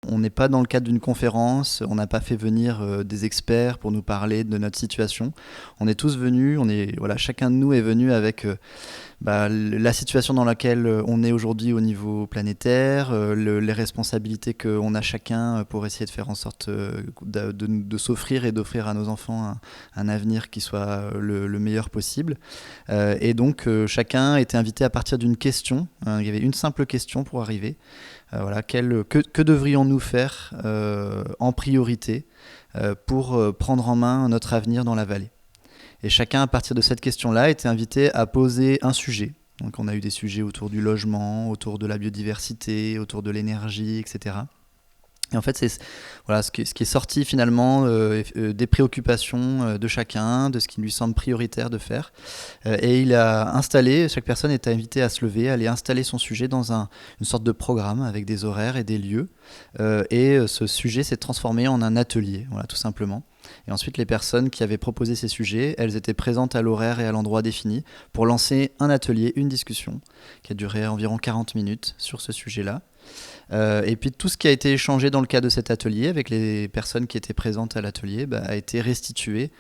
On n'est pas dans le cadre d'une conférence, on n'a pas fait venir des experts pour nous parler de notre situation. On est tous venus, chacun de nous est venu avec la situation dans laquelle on est aujourd'hui au niveau planétaire, les responsabilités qu'on a chacun pour essayer de faire en sorte de s'offrir et d'offrir à nos enfants un avenir qui soit le meilleur possible. Et donc chacun était invité à partir d'une question. Il y avait une simple question pour arriver. Que devrions-nous faire en priorité pour prendre en main notre avenir dans la vallée ? Et chacun, à partir de cette question-là, était invité à poser un sujet. Donc on a eu des sujets autour du logement, autour de la biodiversité, autour de l'énergie, etc. Et en fait, c'est ce qui est sorti finalement des préoccupations de chacun, de ce qui lui semble prioritaire de faire. Et il a installé, chaque personne est invitée à se lever, à aller installer son sujet dans une sorte de programme avec des horaires et des lieux. Et ce sujet s'est transformé en un atelier, tout simplement. Et ensuite, les personnes qui avaient proposé ces sujets, elles étaient présentes à l'horaire et à l'endroit défini pour lancer un atelier, une discussion qui a duré environ 40 minutes sur ce sujet-là. Et puis tout ce qui a été échangé dans le cadre de cet atelier avec les personnes qui étaient présentes à l'atelier a été restitué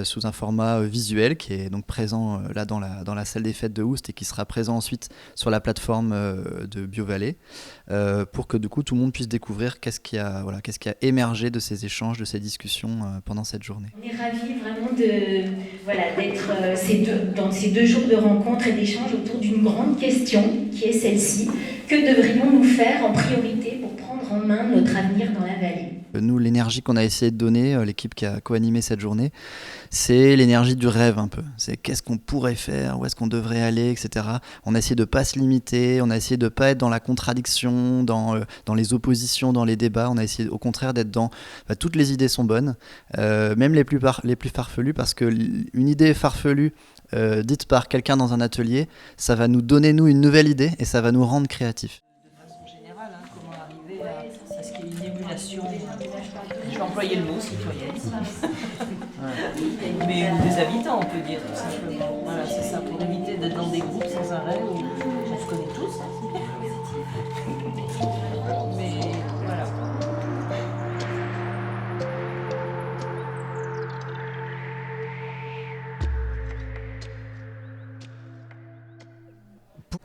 sous un format visuel qui est donc présent là dans la salle des fêtes de Oust et qui sera présent ensuite sur la plateforme de BioVallée pour que du coup tout le monde puisse découvrir qu'est-ce qui a émergé de ces échanges, de ces discussions pendant cette journée. On est ravis vraiment d'être dans ces 2 jours de rencontres et d'échanges autour d'une grande question qui est celle-ci. Que devrions-nous faire en priorité pour prendre en main notre avenir dans la vallée ? Nous, l'énergie qu'on a essayé de donner, l'équipe qui a co-animé cette journée, c'est l'énergie du rêve un peu. C'est qu'est-ce qu'on pourrait faire, où est-ce qu'on devrait aller, etc. On a essayé de ne pas se limiter, on a essayé de ne pas être dans la contradiction, dans les oppositions, dans les débats. On a essayé au contraire d'être dans toutes les idées sont bonnes, même les plus farfelues, parce qu'une idée farfelue dite par quelqu'un dans un atelier, ça va nous donner nous une nouvelle idée et ça va nous rendre créatifs. De façon générale, comment arriver à ce qu'il y ait une émulation, je vais employer le mot citoyenne, mais des habitants on peut dire tout simplement. Voilà, c'est ça, pour éviter d'être dans des groupes sans arrêt où on se connaît tous. Mais voilà.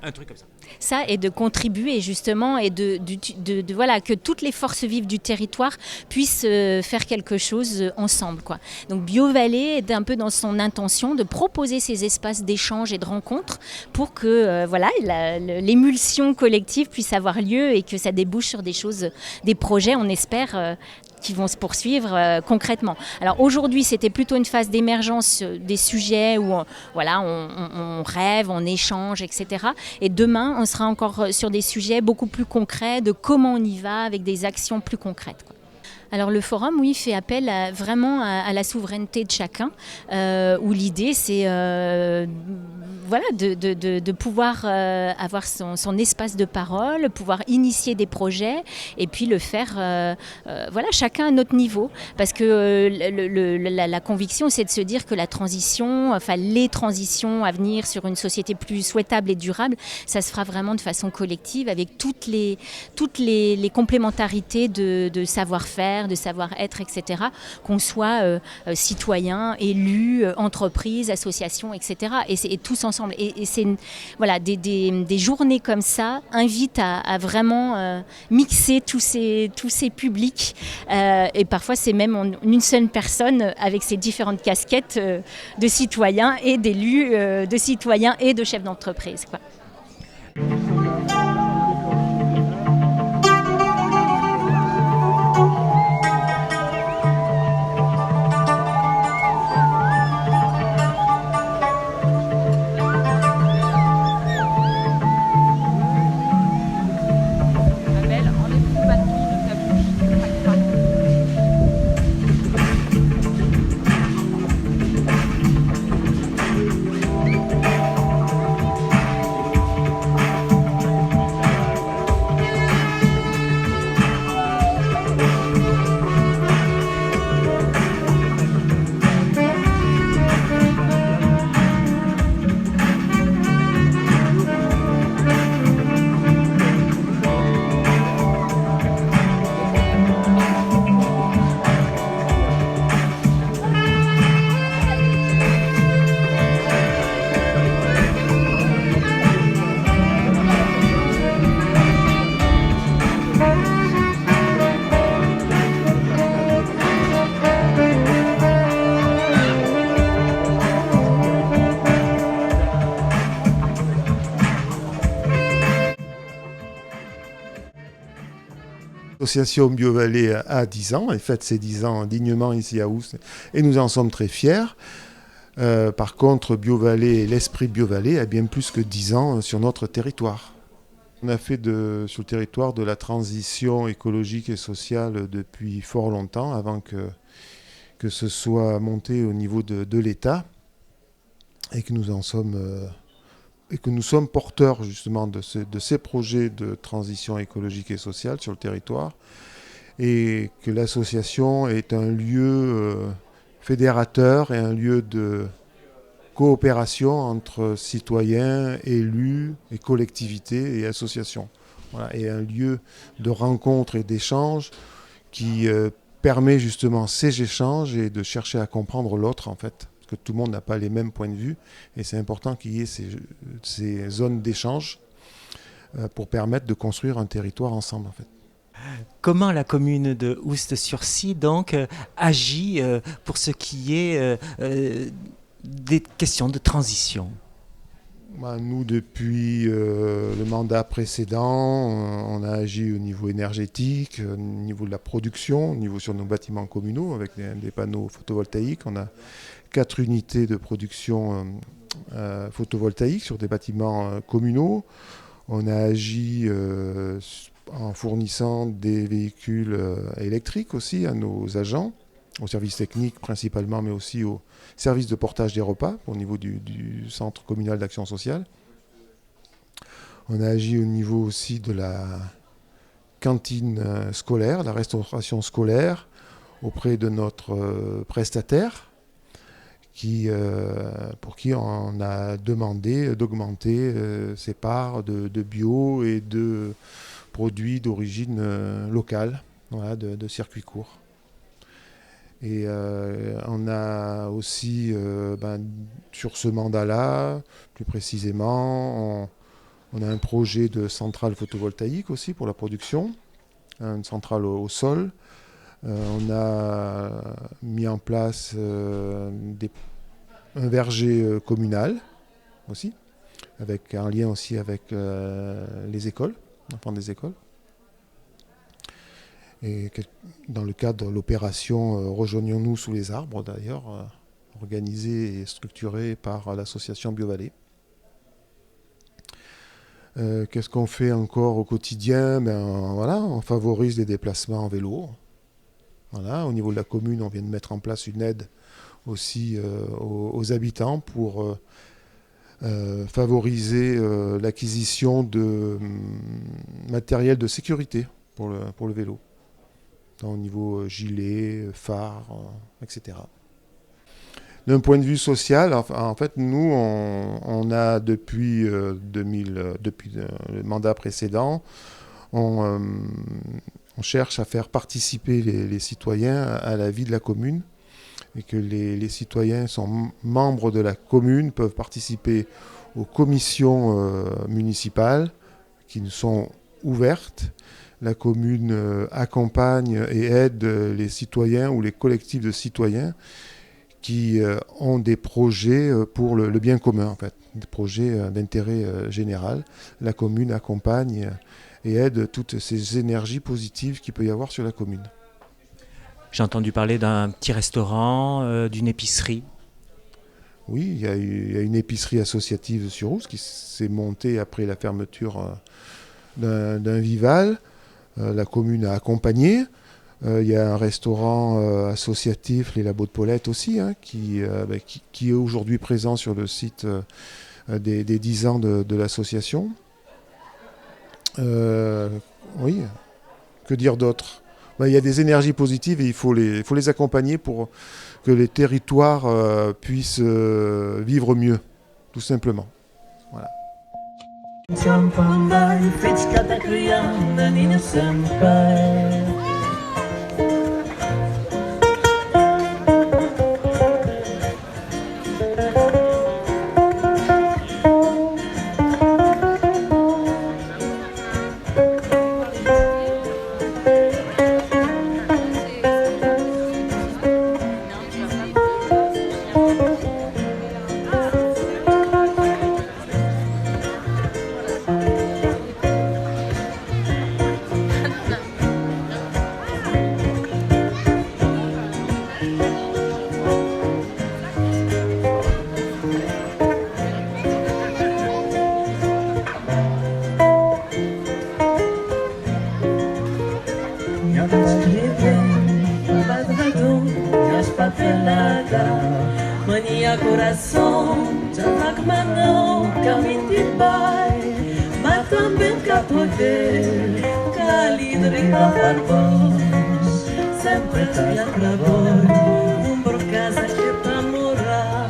Un truc comme ça. Ça, et de contribuer justement, et que toutes les forces vives du territoire puissent faire quelque chose ensemble, quoi. Donc BioVallée est un peu dans son intention de proposer ces espaces d'échange et de rencontres pour que l'émulsion collective puisse avoir lieu et que ça débouche sur des choses, des projets, on espère, qui vont se poursuivre concrètement. Alors aujourd'hui, c'était plutôt une phase d'émergence des sujets où on rêve, on échange, etc. Et demain, on sera encore sur des sujets beaucoup plus concrets de comment on y va avec des actions plus concrètes, quoi. Alors le forum, oui, fait appel vraiment à la souveraineté de chacun, où l'idée c'est de pouvoir avoir son espace de parole, pouvoir initier des projets et puis le faire chacun à notre niveau. Parce que la conviction, c'est de se dire que les transitions à venir sur une société plus souhaitable et durable, ça se fera vraiment de façon collective avec toutes les complémentarités de savoir-faire, de savoir-être, etc., qu'on soit citoyen, élu, entreprise, association, etc., et tous ensemble. Et c'est des journées comme ça invitent à vraiment mixer tous ces publics, et parfois c'est même une seule personne avec ses différentes casquettes de citoyens et d'élus, de citoyens et de chefs d'entreprise, quoi. L'association BioVallée a 10 ans, elle fête ses 10 ans dignement ici à Oust, et nous en sommes très fiers. Par contre, BioVallée, l'esprit BioVallée a bien plus que 10 ans sur notre territoire. On a fait sur le territoire de la transition écologique et sociale depuis fort longtemps, avant que ce soit monté au niveau de l'État, et que nous sommes porteurs justement de ces projets de transition écologique et sociale sur le territoire, et que l'association est un lieu fédérateur et un lieu de coopération entre citoyens, élus et collectivités et associations. Voilà, et un lieu de rencontre et d'échange qui permet justement ces échanges et de chercher à comprendre l'autre en fait. Parce que tout le monde n'a pas les mêmes points de vue et c'est important qu'il y ait ces zones d'échange pour permettre de construire un territoire ensemble en fait. Comment la commune de Oust-sur-Scie donc agit pour ce qui est des questions de transition? Nous, depuis le mandat précédent, on a agi au niveau énergétique, au niveau de la production, au niveau sur nos bâtiments communaux avec des panneaux photovoltaïques. On a 4 unités de production photovoltaïque sur des bâtiments communaux. On a agi en fournissant des véhicules électriques aussi à nos agents, aux services techniques principalement, mais aussi aux services de portage des repas au niveau du centre communal d'action sociale. On a agi au niveau aussi de la cantine scolaire, la restauration scolaire, auprès de notre prestataire, pour qui on a demandé d'augmenter ses parts de bio et de produits d'origine locale, voilà, de circuits courts. Et on a aussi, sur ce mandat-là, plus précisément, on a un projet de centrale photovoltaïque aussi pour la production, une centrale au sol. On a mis en place un verger communal aussi, avec un lien aussi avec les écoles, enfants des écoles. Et dans le cadre de l'opération Rejoignons-nous sous les arbres, d'ailleurs, organisée et structurée par l'association BioVallée. Qu'est-ce qu'on fait encore au quotidien? Voilà, on favorise les déplacements en vélo. Voilà, au niveau de la commune, on vient de mettre en place une aide aussi aux habitants pour favoriser l'acquisition de matériel de sécurité pour le vélo. Au niveau gilet, phare, etc. D'un point de vue social, en fait, nous, on a depuis le mandat précédent, on cherche à faire participer les citoyens à la vie de la commune et que les citoyens sont membres de la commune, peuvent participer aux commissions municipales qui nous sont ouvertes. La commune accompagne et aide les citoyens ou les collectifs de citoyens qui ont des projets pour le bien commun, en fait, des projets d'intérêt général. La commune accompagne et aide toutes ces énergies positives qu'il peut y avoir sur la commune. J'ai entendu parler d'un petit restaurant, d'une épicerie. Oui, il y a une épicerie associative sur Oust qui s'est montée après la fermeture d'un Vival. La commune a accompagné. Il y a un restaurant associatif, les Labos de Paulette aussi, qui est aujourd'hui présent sur le site des 10 ans de l'association. Oui, que dire d'autre? Il y a des énergies positives et il faut les accompagner pour que les territoires puissent vivre mieux, tout simplement. Voilà. Mania coração, já tá com mão, caminho de pai, mas também cá poder, cálido e paparbos, sempre a trabalho, por casa que tá morar.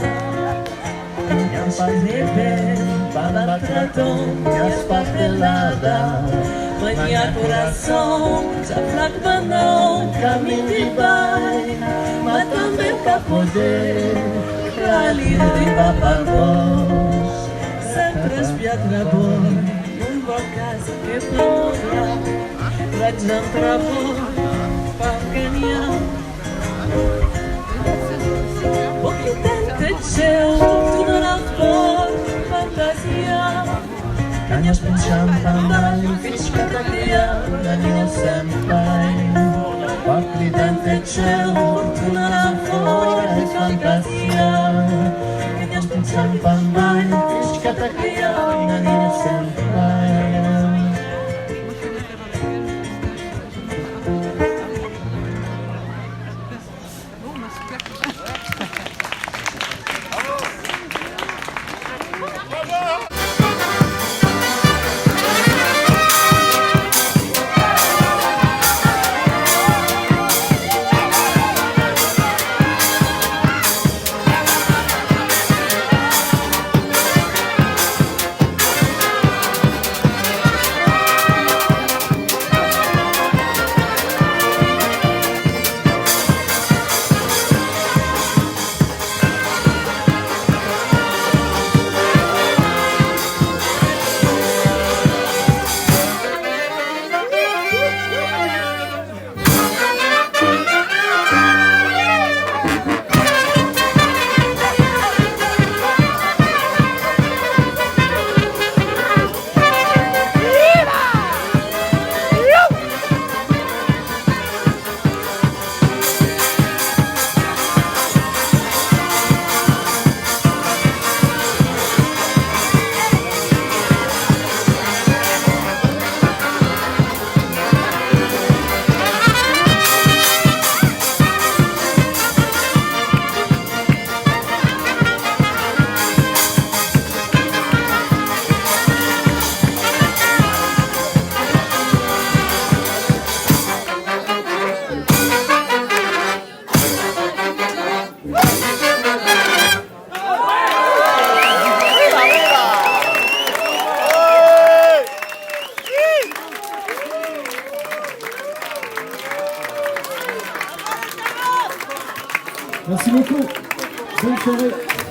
Minha paz é bem, para tratão, minhas papeladas, mania coração, já tá com mão, caminho de pai, mas também cá poder. Cálido e papagos, sempre espiar trabalho, boa casa que é para morar, para desantrabalho, para ganhar. O que tem de céu, tudo na flor, fantasia. Ganhas pensando também, fiz catalia, ganhas sempre. O que tem de céu, tudo na flor, fantasia. Ganhas pensando também, fiz catalia, ganhas sempre. Merci beaucoup. Bonne soirée.